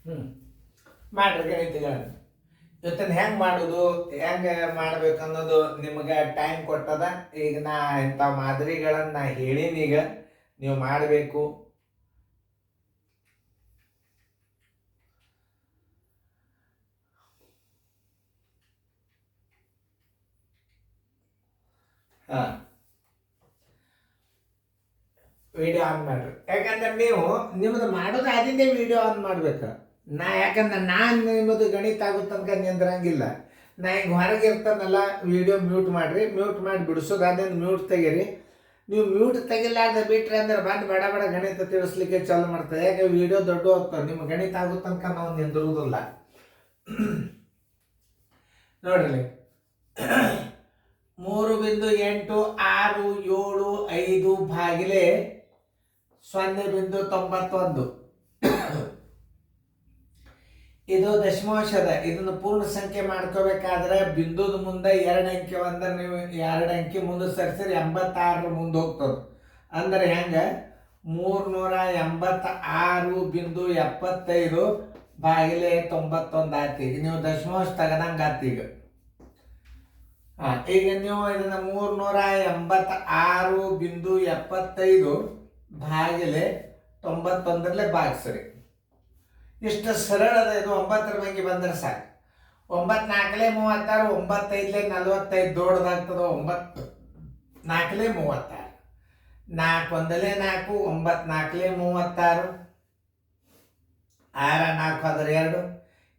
ಹ್ಞೂ ಮಾಡ್ರಿ ಗಣಿತಗಳನ್ನು. ಇವತ್ತಿನ ಹೆಂಗೆ ಮಾಡೋದು, ಹೆಂಗೆ ಮಾಡ್ಬೇಕು ಅನ್ನೋದು ನಿಮಗೆ ಟೈಮ್ ಕೊಟ್ಟದ. ಈಗ ನಾ ಇಂಥ ಮಾದರಿಗಳನ್ನು ನಾ ಹೇಳೀನಿ, ಈಗ ನೀವು ಮಾಡಬೇಕು. ಹಾಂ, ವಿಡಿಯೋ ಆನ್ ಮಾಡ್ರಿ. ಯಾಕಂದ್ರೆ ನೀವು ನಿಮ್ಮದು ಮಾಡೋದು ಆದಿಂದೇ ವಿಡಿಯೋ ಆನ್ ಮಾಡ್ಬೇಕು. ಯಾಕಂದ್ರೆ ನಾನು ನಿಮ್ಮದು ಗಣಿತ ಆಗೋ ತನಕ ನಿಂದ್ರಂಗಿಲ್ಲ. ನಾ ಹಿಂಗೆ ಹೊರಗೆ ಇರ್ತಾನಲ್ಲ, ವಿಡಿಯೋ ಮ್ಯೂಟ್ ಮಾಡಿರಿ. ಮ್ಯೂಟ್ ಮಾಡಿ ಬಿಡಿಸೋದು, ಅದನ್ನು ಮ್ಯೂಟ್ ತೆಗೀರಿ. ನೀವು ಮ್ಯೂಟ್ ತೆಗಿಲಾರ್ದೆ ಬಿಟ್ರಿ ಅಂದ್ರೆ ಬಂದು ಬಡ ಬಡ ಗಣಿತ ತಿಳಿಸ್ಲಿಕ್ಕೆ ಚಾಲು ಮಾಡ್ತಾರೆ. ಯಾಕೆ ವಿಡಿಯೋ ದೊಡ್ಡ ಹೋಗ್ತವೆ, ನಿಮ್ಮ ಗಣಿತ ಆಗೋ ತನಕ ನಾವು ನಿಂದಿರುವುದಿಲ್ಲ. ನೋಡ್ರಿ, 3.865 ಭಾಗಿಲೆ 0.91. ಇದು ದಶಮಾಂಶದ. ಇದನ್ನು ಪೂರ್ಣ ಸಂಖ್ಯೆ ಮಾಡ್ಕೋಬೇಕಾದ್ರೆ ಬಿಂದುದ ಮುಂದೆ 2 ಅಂಕೆ ಅಂದ್ರೆ ನೀವು 2 ಅಂಕೆ ಮುಂದೆ ಸರಿಸಿದ್ರೆ 86 ಮುಂದೆ ಹೋಗ್ತದೆ. ಅಂದ್ರೆ ಹೆಂಗೆ 386.75 ಭಾಗಿಲೆ 91 ಆಯ್ತು. ಈಗ ನೀವು ದಶಮಾಂಶ ತೆಗೆದಂಗೆ ಆಯ್ತು. ಈಗ ನೀವು ಇದನ್ನ 386.75 ಭಾಗಿಲೆ 91 ಭಾಗಿಸ್ರಿ. ಇಷ್ಟು ಸರಳ ಅದ. ಇದು 9ರ ಬಗ್ಗೆ ಬಂದ್ರೆ ಸಾಕು. 9 4 36, 9 5 45 ದೊಡ್ಡದಾಗ್ತದೆ. 9 4 36, 4 1 4, 9 4 36, 6 4 ಆದ್ರೆ 2,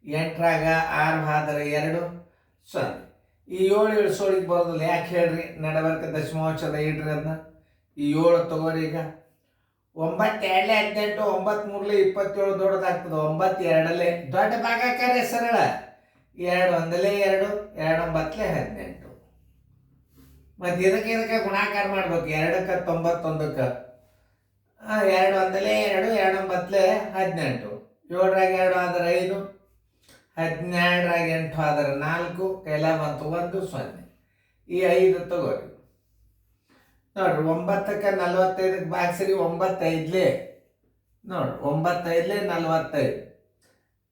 8ರಾಗ 6 ಆದ್ರೆ 2, 0. ಈ 7 ಇಳಿಸೋಳಿಗೆ ಬರೋದಿಲ್ಲ. ಯಾಕೆ ಹೇಳ್ರಿ? ನಡಬರ್ಕ ದಶಮಾಂಶದ ಇಡ್ರಿ ಅದನ್ನ. ಈ 7 ತಗೋರಿ. ಈಗ 9 2 18, 9 3 27 ದೊಡ್ಡದಾಗ್ತದೆ. 9 2 ದೊಡ್ಡ ಭಾಗಾಕಾರ ಸರಳ. 2 1 2, 2 9 18. ಮತ್ತೆ ಇದಕ್ಕೆ ಗುಣಾಕಾರ ಮಾಡ್ಬೇಕು. 2ಕ್ಕೆ 91ಕ್ಕೆ 2 1 2, 2 9 18. 7ರಾಗ 2 ಆದ್ರೆ 5, 12ರಾಗ 8 ಆದ್ರೆ 4, ಕೈಲ ಬಂತು 1 0. ಈ 5 ತಗೋರಿ. ನೋಡ್ರಿ, 9ಕ್ಕೆ 45 ಭಾಗಿಸ್ರಿ. 9 5 ನೋಡ್ರಿ, 9 5 45,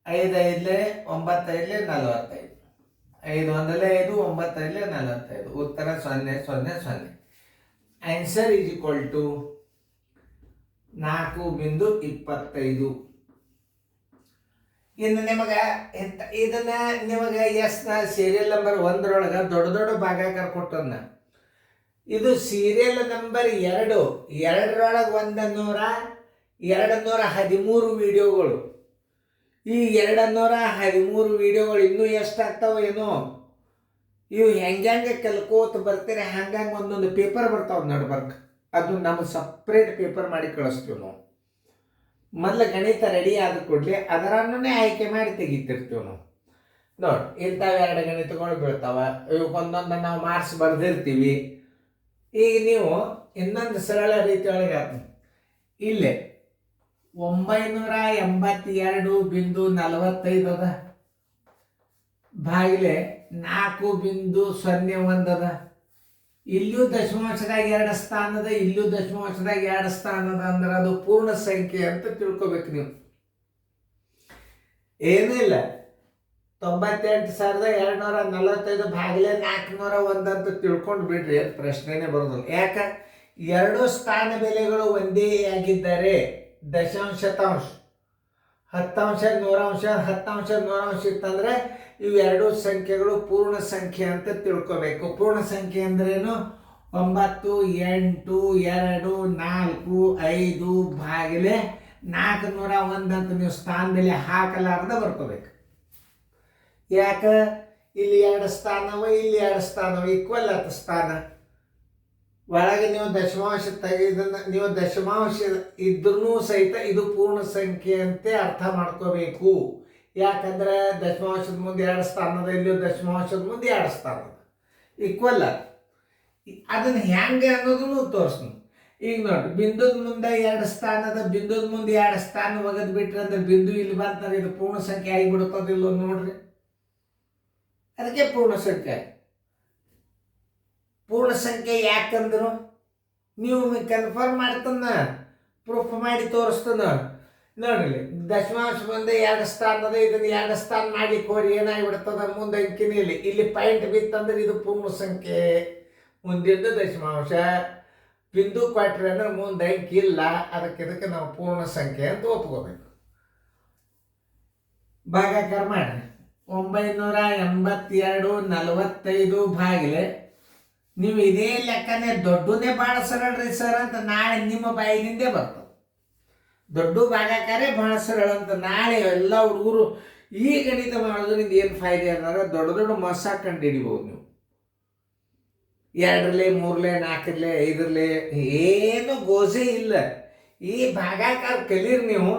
5 5 9 5 45, 5 1 5, 9 5 45. ಉತ್ತರ 0 0 0. Answer is equal to 4.25. ಇನ್ನು ಇದನ್ನ ನಿಮಗೆ ಸೀರಿಯಲ್ ನಂಬರ್ 1ರೊಳಗೆ ದೊಡ್ಡ ದೊಡ್ಡ ಭಾಗಾಕಾರ ಕೊಟ್ಟನ್ನ. ಇದು ಸೀರಿಯಲ್ ನಂಬರ್ 2. 2ರೊಳಗೆ 213 ವಿಡಿಯೋಗಳು. ಈ 213 ವಿಡಿಯೋಗಳು ಇನ್ನೂ ಎಷ್ಟಾಗ್ತಾವ ಏನೋ. ಇವು ಹೆಂಗೆ ಕಲ್ಕೋತ ಬರ್ತೀರಿ ಹಂಗಂಗೆ ಒಂದೊಂದು ಪೇಪರ್ ಬರ್ತಾವ ನಡ್ಬರ್ಕ್. ಅದು ನಮ್ಗೆ ಸಪ್ರೇಟ್ ಪೇಪರ್ ಮಾಡಿ ಕಳಿಸ್ತೀವಿ ನಾವು. ಮೊದಲು ಗಣಿತ ರೆಡಿ ಆದ ಕೂಡಲೇ ಅದರನ್ನೇ ಆಯ್ಕೆ ಮಾಡಿ ತೆಗಿತಿರ್ತೀವಿ ನಾವು. ನೋಡಿ, ಇಂಥವು 2 ಗಣಿತಗಳು ಬೀಳ್ತಾವ. ಇವಕ್ಕೊಂದೊಂದು ನಾವು ಮಾರ್ಕ್ಸ್ ಬರೆದಿರ್ತೀವಿ. ಈಗ ನೀವು ಇನ್ನೊಂದು ಸರಳ ರೀತಿಯೊಳಗೆ ಇಲ್ಲೇ 982.45 ಅದ ಭಾಗಿಲೆ 4.01 ಅದ. ಇಲ್ಲಿಯೂ ದಶಮಾಂಶದಾಗ 2 ಸ್ಥಾನದ, ಇಲ್ಲಿಯೂ ದಶಮಾಂಶದಾಗ 2 ಸ್ಥಾನದ. ಅಂದ್ರೆ ಅದು ಪೂರ್ಣ ಸಂಖ್ಯೆ ಅಂತ ತಿಳ್ಕೊಬೇಕು ನೀವು. ಏನೂ ಇಲ್ಲ. 98,245 ಭಾಗಿಲೆ 401 ಅಂತ ತಿಳ್ಕೊಂಡು ಬಿಡ್ರಿ. ಪ್ರಶ್ನೆನೇ ಬರೋದಿಲ್ಲ. ಯಾಕೆ? 2 ಸ್ಥಾನ ಬೆಲೆಗಳು ಒಂದೇ ಆಗಿದ್ದಾರೆ. ದಶಾಂಶ ಶತಾಂಶ, ಹತ್ತಾಂಶ ನೂರಾಂಶ, ಹತ್ತಾಂಶ ನೂರಾಂಶ ಇತ್ತಂದ್ರೆ ಇವು 2 ಸಂಖ್ಯೆಗಳು ಪೂರ್ಣ ಸಂಖ್ಯೆ ಅಂತ ತಿಳ್ಕೊಬೇಕು. ಪೂರ್ಣ ಸಂಖ್ಯೆ ಅಂದ್ರೇನು? 9 8 2 4 5 ಭಾಗಿಲೆ 401 ಅಂತ ನೀವು ಸ್ಥಾನ ಬೆಲೆ ಹಾಕಲಾರ್ದ ಬರ್ಕೋಬೇಕು. ಯಾಕೆ? ಇಲ್ಲಿ 2 ಸ್ಥಾನವ, ಇಲ್ಲಿ 2 ಸ್ಥಾನವ, ಈಕ್ವಲ್ ಆತ ಸ್ಥಾನ. ಒಳಗೆ ನೀವು ದಶಮಾಂಶ ತೆಗೆದನ್ನ ನೀವು ದಶಮಾಂಶ ಇದ್ರೂ ಸಹಿತ ಇದು ಪೂರ್ಣ ಸಂಖ್ಯೆ ಅಂತ ಅರ್ಥ ಮಾಡ್ಕೋಬೇಕು. ಯಾಕಂದ್ರೆ ದಶಮಾಂಶದ ಮುಂದೆ 2 ಸ್ಥಾನದ, ಇಲ್ಲಿ ದಶಮಾಂಶದ ಮುಂದೆ 2 ಸ್ಥಾನದ, ಈಕ್ವಲ್ ಆತ. ಅದನ್ನ ಹೆಂಗೆ ಅನ್ನೋದನ್ನು ತೋರಿಸ್ನು. ಈಗ ನೋಡಿ, ಬಿಂದುದ ಮುಂದೆ 2 ಸ್ಥಾನದ, ಬಿಂದುದ ಮುಂದೆ 2 ಸ್ಥಾನ ಒಗದ್ ಬಿಟ್ರಿ ಅಂದ್ರೆ ಬಿಂದು ಇಲ್ಲಿ ಬಂತಾರೆ. ಇದು ಪೂರ್ಣ ಸಂಖ್ಯೆ ಆಗಿಬಿಡುತ್ತದಿಲ್ಲ ನೋಡ್ರಿ. ಅದಕ್ಕೆ ಪೂರ್ಣ ಸಂಖ್ಯೆ. ಪೂರ್ಣ ಸಂಖ್ಯೆ ಯಾಕಂದ್ರು ನೀವು ಕನ್ಫರ್ಮ್ ಮಾಡ್ತಾನ, ಪ್ರೂಫ್ ಮಾಡಿ ತೋರಿಸ್ತಾನ. ನೋಡ್ರಿ, ದಶಮಾಂಶ ಬಂದು 2 ಸ್ಥಾನ ಅದ, ಇದನ್ನ 2 ಸ್ಥಾನ ಮಾಡ್ಲಿಕ್ಕೆ ಹೋರಿ ಏನಾಗಿಬಿಡ್ತದ, ಮುಂದೆ ಅಂಕಿನೇ ಇಲ್ಲಿ ಪಾಯಿಂಟ್ ಬಿತ್ತಂದ್ರೆ ಇದು ಪೂರ್ಣ ಸಂಖ್ಯೆ, ಮುಂದಿದ್ದು ದಶಮಾಂಶ, ಬಿಂದು ಕ್ವಾಟ್ರಿ ಅಂದ್ರೆ ಮುಂದೆ ಅಂಕಿ ಇಲ್ಲ, ಇದಕ್ಕೆ ನಾವು ಪೂರ್ಣ ಸಂಖ್ಯೆ ಅಂತ ಒಪ್ಕೋಬೇಕು. ಭಾಗಾಕಾರ ಮಾಡ್ರಿ. 982 45 ಭಾಗಿಲೆ, ನೀವು ಇದೇ ಲೆಕ್ಕನೇ ದೊಡ್ಡದೇ ಭಾಳ ಸರಳ್ರಿ ಸರ್ ಅಂತ ನಾಳೆ ನಿಮ್ಮ ಬಾಯಿನಿಂದೇ ಬರ್ತದೆ. ದೊಡ್ಡ ಭಾಗಾಕಾರೇ ಭಾಳ ಸರಳ ಅಂತ ನಾಳೆ ಎಲ್ಲ ಹುಡುಗರು ಈ ಗಣಿತ ಮಾಡೋದ್ರಿಂದ ಏನು ಫಾಯ್ದೆ ಅಂದ್ರೆ ದೊಡ್ಡ ದೊಡ್ಡ ಮಸ ಕಂಡು ಹಿಡಿಬೋದು ನೀವು. 2ರಲ್ಲಿ 3ರಲ್ಲಿ 4ರಲ್ಲಿ 5ರಲ್ಲಿ ಏನು ಗೋಸೆ ಇಲ್ಲ. ಈ ಭಾಗಾಕಾರ ಕಲೀರಿ ನೀವು,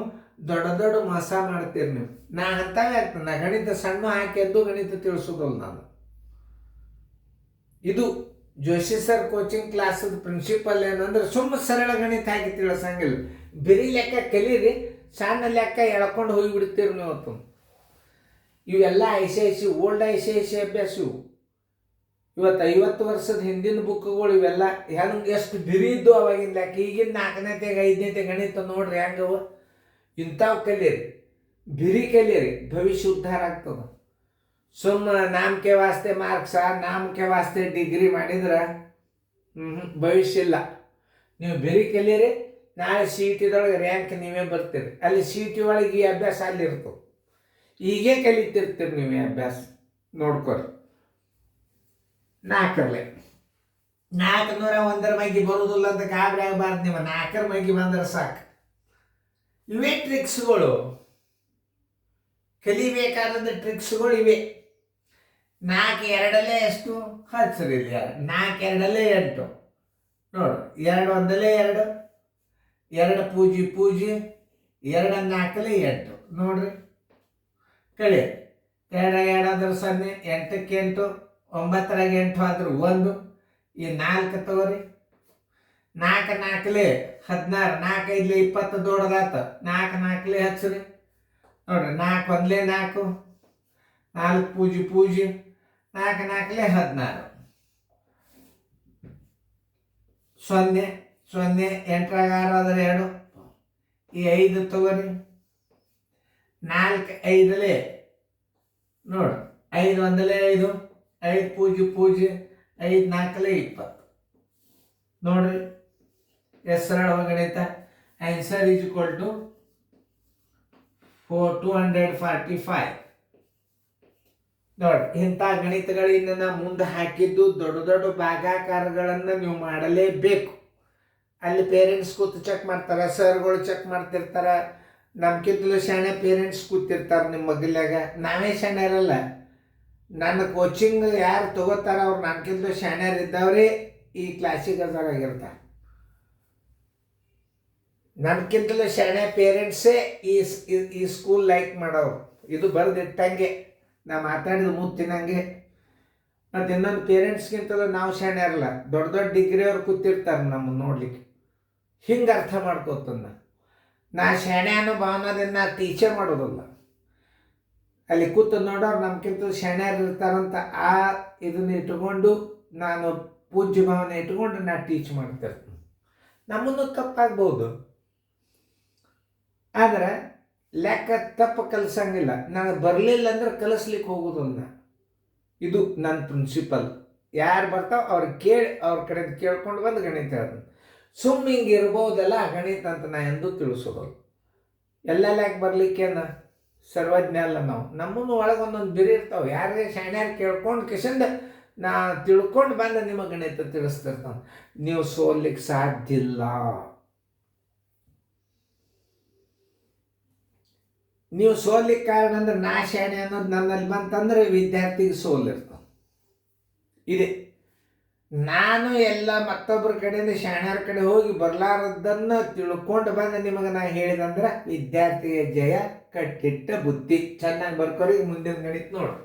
ದೊಡ್ಡ ದೊಡ್ಡ ಮಸ ಮಾಡ್ತೀರಿ ನೀವು. ನಾ ಅಂತಾವೆ ಆಗ್ತದೆ, ನಾ ಗಣಿತ ಸಣ್ಣ ಹಾಕಿ ಎದ್ದು ಗಣಿತ ತಿಳಿಸೋದಲ್ಲ ನಾನು. ಇದು ಜೋಶಿ ಸರ್ ಕೋಚಿಂಗ್ ಕ್ಲಾಸದ ಪ್ರಿನ್ಸಿಪಲ್ ಏನಂದ್ರೆ ಸುಮ್ಮ ಸರಳ ಗಣಿತ ಹಾಕಿ ತಿಳಿಸಂಗಿಲ್ಲ. ಬಿರಿ ಲೆಕ್ಕ ಕಲೀರಿ, ಸಣ್ಣ ಲೆಕ್ಕ ಎಳ್ಕೊಂಡು ಹೋಗಿಬಿಡ್ತೀರಿ ನೀವು. ಅವತ್ತು ಇವೆಲ್ಲ ICIC ಓಲ್ಡ್ ICIC ಅಭ್ಯಾಸ ಇವು. ಇವತ್ತು 50 ವರ್ಷದ ಹಿಂದಿನ ಬುಕ್ಗಳು ಇವೆಲ್ಲ ಹೆಂಗೆ ಎಷ್ಟು ಬಿರಿ ಇದ್ದು ಅವಾಗಿನ ಲೆಕ್ಕ. ಈಗಿನ 4ನೇತೆಗೆ 5ನೇತೆ ಗಣಿತ ನೋಡ್ರಿ ಹೆಂಗವ. ಇಂಥವು ಕಲೀರಿ, ಬಿರಿ ಕಲೀರಿ, ಭವಿಷ್ಯ ಉದ್ಧಾರ ಆಗ್ತದೆ. ಸುಮ್ಮ ನಾಮಕೆ ವಾಸ್ತೆ ಮಾರ್ಕ್ಸ, ನಾಮಕೆ ವಾಸ್ತೆ ಡಿಗ್ರಿ ಮಾಡಿದ್ರೆ ಭವಿಷ್ಯ ಇಲ್ಲ. ನೀವು ಬಿರಿ ಕಲೀರಿ, ನಾಳೆ CET ರ್ಯಾಂಕ್ ನೀವೇ ಬರ್ತೀರಿ. ಅಲ್ಲಿ CET ಒಳಗೆ ಈ ಅಭ್ಯಾಸ ಅಲ್ಲಿರ್ತದೆ. ಈಗೇ ಕಲಿತಿರ್ತೀರಿ ನೀವು ಈ ಅಭ್ಯಾಸ ನೋಡ್ಕೊರಿ. 4ರಲ್ಲಿ 401 ಮಗ್ಗಿ ಬರೋದಿಲ್ಲ ಅಂತ ಗಾಬರಿ ಆಗಬಾರ್ದು. ನೀವು 4ರ ಮಗ್ಗಿ ಬಂದ್ರೆ ಸಾಕು. ಇವೇ ಟ್ರಿಕ್ಸ್ಗಳು, ಕಲಿಬೇಕಾದ ಟ್ರಿಕ್ಸ್ಗಳು ಇವೆ. 4 2 ಎಷ್ಟು ಹಚ್ಚಿರಿ, 4 2 8 ನೋಡು. 2 1 2, 2 ಪೂಜಿ 2 4 8 ನೋಡ್ರಿ. ಕಳಿ 2 2 ಆದ್ರೆ 0, 8ಕ್ಕೆ 8, 9 8 ಆದ್ರೆ 1. ಈ 4 ತಗೋರಿ. 4 4 16, 4 5 20 ದೊಡ್ಡದಾತ. 4 4 ಹಚ್ಚಿರಿ ನೋಡ್ರಿ. 4 1 4, 4 ಪೂಜಿ 4 4 16, 0 0 8 6 ಆದ್ರೆ 2. ಈ 5 ತಗೋರಿ. 4 5 ನೋಡ್ರಿ. 5 1 5, 5 ಪೂಜಿ 5 4 20 ನೋಡ್ರಿ. ಸರಳ ಗಣಿತ. Answer is equal to 245. ನೋಡಿ, ಇಂಥ ಗಣಿತಗಳಿಂದ ನಾ ಮುಂದೆ ಹಾಕಿದ್ದು ದೊಡ್ಡ ದೊಡ್ಡ ಭಾಗಾಕಾರಗಳನ್ನು ನೀವು ಮಾಡಲೇಬೇಕು. ಅಲ್ಲಿ ಪೇರೆಂಟ್ಸ್ ಕೂತು ಚೆಕ್ ಮಾಡ್ತಾರೆ, ಸರ್ಗಳು ಚೆಕ್ ಮಾಡ್ತಿರ್ತಾರೆ. ನಮ್ಗಿಂತಲೂ ಶಾಣೆ ಪೇರೆಂಟ್ಸ್ ಕೂತಿರ್ತಾರೆ ನಿಮ್ಮ ಮಗಲ್ಯಾಗ. ನಾವೇ ಶಾಣೆ ಇರಲ್ಲ. ನನ್ನ ಕೋಚಿಂಗ್ ಯಾರು ತಗೋತಾರ ಅವ್ರು ನನ್ಗಿಂತಲೂ ಶಾಣ್ಯರು ಇದ್ದವ್ರೆ ಈ ಕ್ಲಾಸಿಗೆ ಅದಾಗಿರ್ತಾರೆ. ನನ್ಗಿಂತಲೂ ಶಾಣೆ ಪೇರೆಂಟ್ಸೇ ಈ ಸ್ಕೂಲ್ ಲೈಕ್ ಮಾಡೋರು. ಇದು ಬರೆದಿಟ್ಟಂಗೆ, ನಾ ಮಾತಾಡಿದ ಮುತ್ತಿನಂಗೆ. ಮತ್ತು ಇನ್ನೊಂದು ಪೇರೆಂಟ್ಸ್ಗಿಂತಲೂ ನಾವು ಶಾಣೆ ಇರಲ್ಲ. ದೊಡ್ಡ ದೊಡ್ಡ ಡಿಗ್ರಿ ಅವ್ರು ಕೂತಿರ್ತಾರೆ ನಮ್ಮನ್ನು ನೋಡ್ಲಿಕ್ಕೆ. ಹಿಂಗೆ ಅರ್ಥ ಮಾಡ್ಕೋತಂದ. ನಾ ಶಾಣೆ ಅನ್ನೋ ಭಾವನದಿಂದ ಟೀಚರ್ ಮಾಡೋದಲ್ಲ. ಅಲ್ಲಿ ಕೂತು ನೋಡೋರು ನಮ್ಗಿಂತ ಶಾಣ್ಯರು ಇರ್ತಾರಂತ ಇದನ್ನ ಇಟ್ಕೊಂಡು ನಾನು ಪೂಜ್ಯ ಭಾವನೆ ಇಟ್ಕೊಂಡು ನಾ ಟೀಚ್ ಮಾಡ್ತಿರ್ತೀನಿ. ನಮ್ಮನ್ನು ತಪ್ಪಾಗ್ಬೋದು, ಆದರೆ ಲೆಕ್ಕ ತಪ್ಪು ಕಲಿಸಂಗಿಲ್ಲ. ನನಗೆ ಬರಲಿಲ್ಲ ಅಂದ್ರೆ ಕಲಿಸ್ಲಿಕ್ಕೆ ಹೋಗೋದನ್ನ. ಇದು ನನ್ನ ಪ್ರಿನ್ಸಿಪಲ್. ಯಾರು ಬರ್ತಾವ ಅವ್ರಿಗೆ ಕೇಳಿ ಅವ್ರ ಕಡೆ ಕೇಳ್ಕೊಂಡು ಬಂದು ಗಣಿತ ಹೇಳ್ತೀನಿ. ಸುಮ್ಮನೆ ಹಿಂಗೆ ಇರ್ಬೋದಲ್ಲ ಗಣಿತ ಅಂತ ನಾ ಎಂದೂ ತಿಳಿಸೋದಲ್ಲ. ಎಲ್ಲ ಲೆಕ್ಕ ಬರಲಿಕ್ಕೇನ ಸರ್ವಜ್ಞ ಅಲ್ಲ ನಾವು. ನಮ್ಮನ್ನು ಒಳಗೆ ಒಂದೊಂದು ಬಿರಿ ಇರ್ತಾವೆ. ಯಾರೇ ಶಾಣ್ಯಾರು ಕೇಳ್ಕೊಂಡು ಕಿಶಂದ ನಾ ತಿಳ್ಕೊಂಡು ಬಂದು ನಿಮ್ಮ ಗಣಿತ ತಿಳಿಸ್ತಿರ್ತಾನೆ. ನೀವು ಸೋಲಿಕ್ಕೆ ಸಾಧ್ಯ ಇಲ್ಲ. ನೀವು ಸೋಲಿಕ್ಕೆ ಕಾರಣ ಅಂದ್ರೆ ನಾ ಶಾಣೆ ಅನ್ನೋದು ನನ್ನಲ್ಲಿ ಬಂತಂದ್ರೆ ವಿದ್ಯಾರ್ಥಿಗೆ ಸೋಲಿರ್ತಾನೆ. ಇದೆ ನಾನು ಎಲ್ಲ ಮತ್ತೊಬ್ಬರ ಕಡೆಯಿಂದ ಶಾಣ್ಯರ ಕಡೆ ಹೋಗಿ ಬರಲಾರದನ್ನು ತಿಳ್ಕೊಂಡು ಬಂದು ನಿಮಗೆ ನಾ ಹೇಳಿದಂದ್ರೆ ವಿದ್ಯಾರ್ಥಿಯ ಜಯ, ಕಟ್ಟಿಟ್ಟ ಬುದ್ಧಿ. ಚೆನ್ನಾಗಿ ಬರ್ಕೋರಿ. ಮುಂದಿನ ಗಣಿತ ನೋಡ್ರಿ.